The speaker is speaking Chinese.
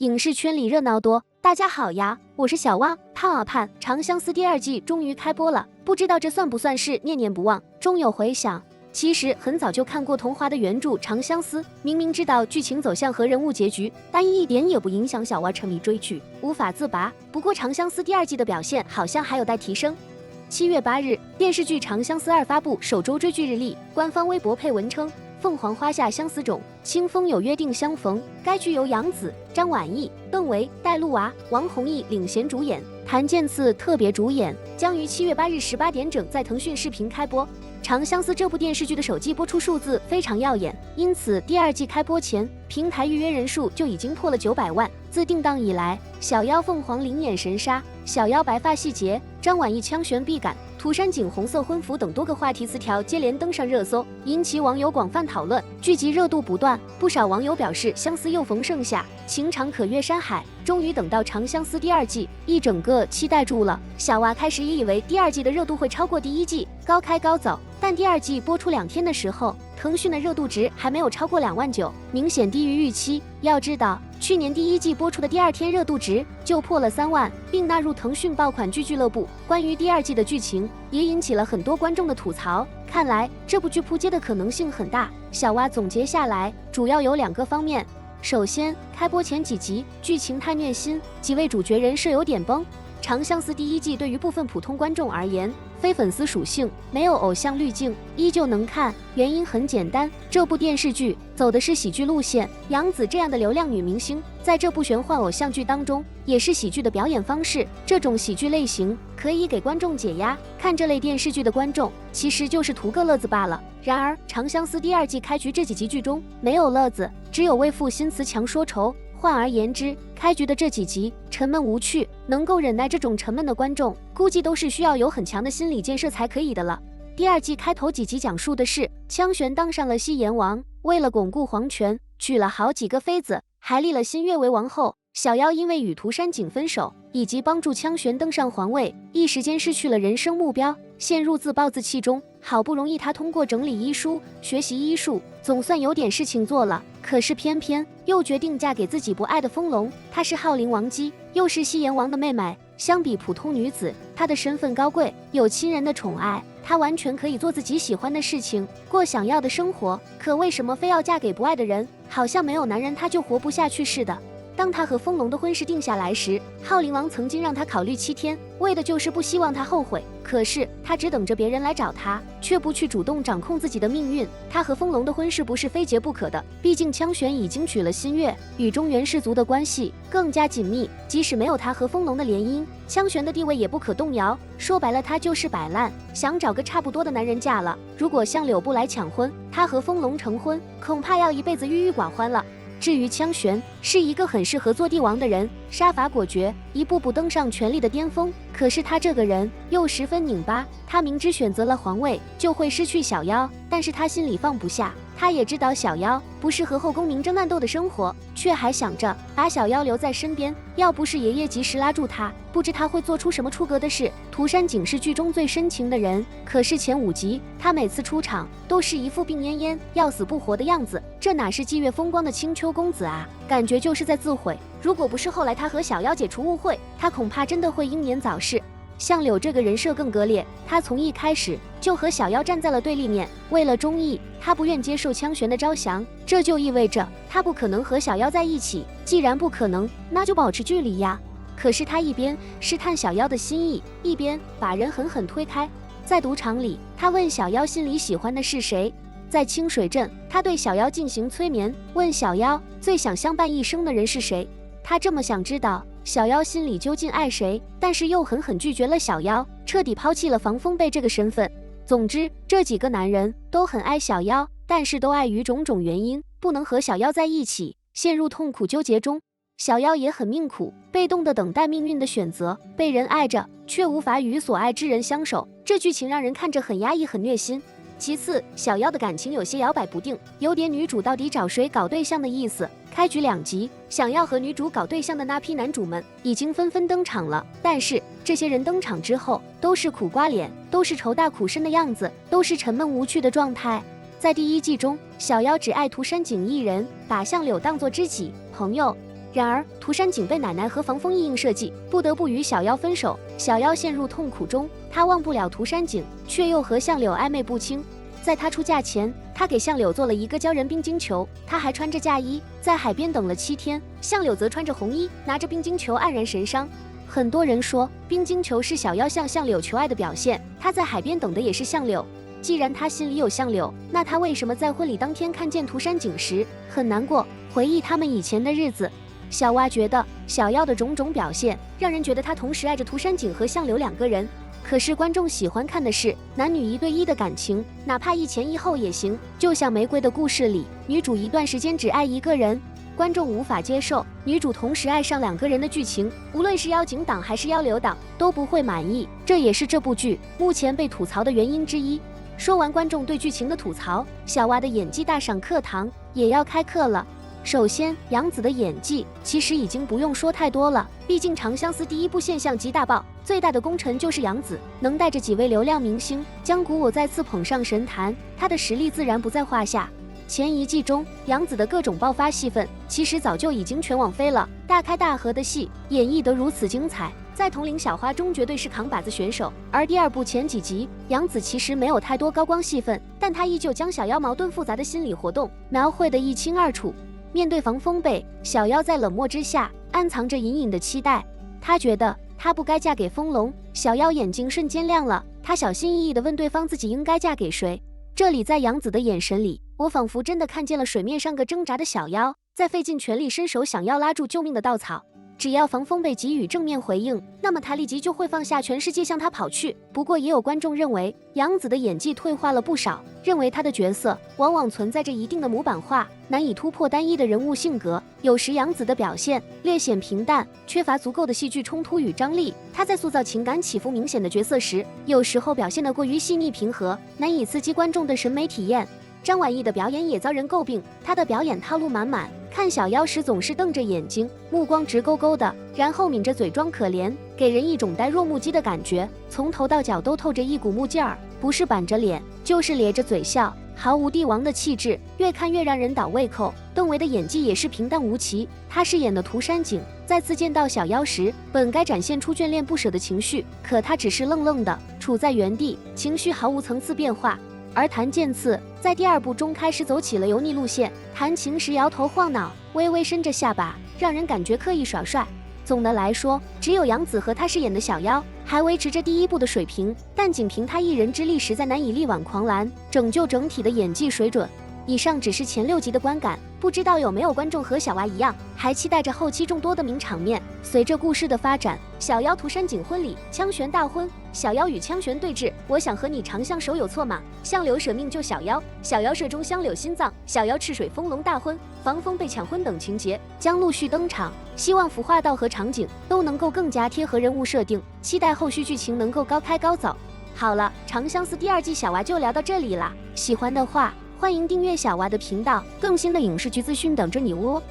影视圈里热闹多。大家好呀，我是小汪。盼啊盼，《长相思》第2季终于开播了，不知道这算不算是念念不忘，终有回响。其实很早就看过童话的原著《长相思》，明明知道剧情走向和人物结局，但一点也不影响小娃沉迷追剧，无法自拔。不过《长相思》第2季的表现好像还有待提升。7月8日，电视剧《长相思2》发布首周追剧日历，官方微博配文称：凤凰花下相思种，清风有约定相逢。该剧由杨紫、张晚意、邓为、戴露娃、王弘毅领衔主演，谭健次特别主演，将于7月8日18点整在腾讯视频开播。《长相思》这部电视剧的首季播出数字非常耀眼，因此第2季开播前，平台预约人数就已经破了900万。自定档以来，小妖凤凰灵眼神杀、小妖白发细节、张晚意枪悬臂感、涂山璟红色婚服等多个话题词条接连登上热搜，引起网友广泛讨论，剧集热度不断。不少网友表示，相思又逢盛夏，情长可越山海。终于等到《长相思》第2季，一整个期待住了。小娃开始也以为第2季的热度会超过第1季，高开高走，但第2季播出2天的时候，腾讯的热度值还没有超过2万9，明显低于预期。要知道，去年第1季播出的第2天热度值就破了3万，并纳入腾讯爆款剧俱乐部。关于第2季的剧情，也引起了很多观众的吐槽。看来这部剧扑街的可能性很大。小娃总结下来，主要有2个方面。首先，开播前几集剧情太虐心，几位主角人设有点崩。《长相思》第1季对于部分普通观众而言，非粉丝属性，没有偶像滤镜，依旧能看。原因很简单，这部电视剧走的是喜剧路线，杨紫这样的流量女明星，在这部玄幻偶像剧当中，也是喜剧的表演方式。这种喜剧类型可以给观众解压，看这类电视剧的观众其实就是图个乐子罢了。然而，《长相思》第2季开局这几集剧中没有乐子，只有为赋新词强说愁。换而言之，开局的这几集沉闷无趣，能够忍耐这种沉闷的观众，估计都是需要有很强的心理建设才可以的了。第2季开头几集讲述的是枪悬当上了西阎王，为了巩固皇权，娶了好几个妃子，还立了新月为王后。小妖因为与涂山璟分手，以及帮助枪悬登上皇位，一时间失去了人生目标，陷入自暴自弃中。好不容易他通过整理医书、学习医术，总算有点事情做了，可是偏偏又决定嫁给自己不爱的风龙。她是浩灵王姬，又是西阎王的妹妹。相比普通女子，她的身份高贵，有亲人的宠爱，她完全可以做自己喜欢的事情，过想要的生活。可为什么非要嫁给不爱的人？好像没有男人她就活不下去似的。当他和风龙的婚事定下来时，浩灵王曾经让他考虑7天，为的就是不希望他后悔。可是他只等着别人来找他，却不去主动掌控自己的命运。他和风龙的婚事不是非结不可的，毕竟枪悬已经娶了新月，与中原氏族的关系更加紧密。即使没有他和风龙的联姻，枪悬的地位也不可动摇。说白了，他就是摆烂，想找个差不多的男人嫁了。如果向柳部来抢婚，他和风龙成婚，恐怕要一辈子郁郁寡欢了。至于枪悬，是一个很适合做帝王的人，杀伐果决，一步步登上权力的巅峰。可是他这个人又十分拧巴，他明知选择了皇位就会失去小妖，但是他心里放不下。他也知道小妖不适合后宫明争暗斗的生活，却还想着把小妖留在身边。要不是爷爷及时拉住他，不知他会做出什么出格的事。涂山璟是剧中最深情的人，可是前5集他每次出场都是一副病恹恹、要死不活的样子，这哪是霁月风光的青丘公子啊，感觉就是在自毁。如果不是后来他和小妖解除误会，他恐怕真的会英年早逝。相柳这个人设更割裂，他从一开始就和小妖站在了对立面，为了忠义，他不愿接受枪悬的招降，这就意味着他不可能和小妖在一起。既然不可能，那就保持距离呀。可是他一边试探小妖的心意，一边把人狠狠推开。在赌场里，他问小妖心里喜欢的是谁。在清水镇，他对小妖进行催眠，问小妖最想相伴一生的人是谁。他这么想知道小妖心里究竟爱谁，但是又狠狠拒绝了小妖，彻底抛弃了防风背这个身份。总之，这几个男人都很爱小妖，但是都碍于种种原因不能和小妖在一起，陷入痛苦纠结中。小妖也很命苦，被动的等待命运的选择，被人爱着，却无法与所爱之人相守。这剧情让人看着很压抑，很虐心。其次，小妖的感情有些摇摆不定，有点女主到底找谁搞对象的意思。开局2集，想要和女主搞对象的那批男主们已经纷纷登场了，但是这些人登场之后都是苦瓜脸，都是愁大苦深的样子，都是沉闷无趣的状态。在第1季中，小妖只爱涂山璟一人，把相柳当作知己朋友。然而涂山璟被奶奶和防风硬设计，不得不与小妖分手。小妖陷入痛苦中，她忘不了涂山璟，却又和相柳暧昧不清。在她出嫁前，她给相柳做了一个鲛人冰晶球，她还穿着嫁衣，在海边等了7天。相柳则穿着红衣，拿着冰晶球黯然神伤。很多人说，冰晶球是小妖向相柳求爱的表现，她在海边等的也是相柳。既然她心里有相柳，那她为什么在婚礼当天看见涂山璟时很难过，回忆他们以前的日子？小蛙觉得小妖的种种表现，让人觉得她同时爱着涂山璟和相柳2个人。可是观众喜欢看的是男女1对1的感情，哪怕1前1后也行。就像《玫瑰的故事》里，女主一段时间只爱1个人，观众无法接受女主同时爱上2个人的剧情，无论是妖精党还是妖流党都不会满意，这也是这部剧目前被吐槽的原因之一。说完观众对剧情的吐槽，小蛙的演技大赏课堂也要开课了。首先，杨紫的演技其实已经不用说太多了，毕竟《长相思》第1部现象级大爆，最大的功臣就是杨紫，能带着几位流量明星将古我再次捧上神坛，她的实力自然不在话下。前1季中，杨紫的各种爆发戏份其实早就已经全网飞了，大开大合的戏演绎得如此精彩，在《统领小花》中绝对是扛把子选手。而第2部前几集，杨紫其实没有太多高光戏份，但她依旧将小妖矛盾复杂的心理活动描绘得一清二楚。面对防风被，小妖在冷漠之下暗藏着隐隐的期待。她觉得她不该嫁给风龙。小妖眼睛瞬间亮了，她小心翼翼地问对方自己应该嫁给谁。这里在杨紫的眼神里，我仿佛真的看见了水面上个挣扎的小妖，在费尽全力伸手想要拉住救命的稻草。只要防风被给予正面回应，那么他立即就会放下全世界向他跑去。不过也有观众认为杨紫的演技退化了不少，认为她的角色往往存在着一定的模板化，难以突破单一的人物性格。有时杨紫的表现略显平淡，缺乏足够的戏剧冲突与张力。她在塑造情感起伏明显的角色时，有时候表现得过于细腻平和，难以刺激观众的审美体验。张晚意的表演也遭人诟病，她的表演套路满满，看小妖时总是瞪着眼睛，目光直勾勾的，然后抿着嘴装可怜，给人一种呆若木鸡的感觉，从头到脚都透着一股木劲儿，不是板着脸，就是咧着嘴笑，毫无帝王的气质，越看越让人倒胃口。邓为的演技也是平淡无奇，他饰演的涂山璟再次见到小妖时，本该展现出眷恋不舍的情绪，可他只是愣愣的处在原地，情绪毫无层次变化。而谭健次在第2部中开始走起了油腻路线，弹琴时摇头晃脑，微微伸着下巴，让人感觉刻意耍帅。总的来说，只有杨紫和他饰演的小妖还维持着第1部的水平，但仅凭他一人之力实在难以力挽狂澜，拯救整体的演技水准。以上只是前6集的观感，不知道有没有观众和小娃一样，还期待着后期众多的名场面。随着故事的发展，小妖涂山璟婚礼，枪玄大婚，小妖与枪玄对峙，我想和你长相守有错吗？相柳舍命救小妖，小妖射中相柳心脏，小妖赤水风龙大婚，防风被抢婚等情节将陆续登场，希望服化道和场景都能够更加贴合人物设定，期待后续剧情能够高开高走。好了，长相思第2季小娃就聊到这里啦，喜欢的话欢迎订阅小娃的频道，更新的影视剧资讯等着你哦。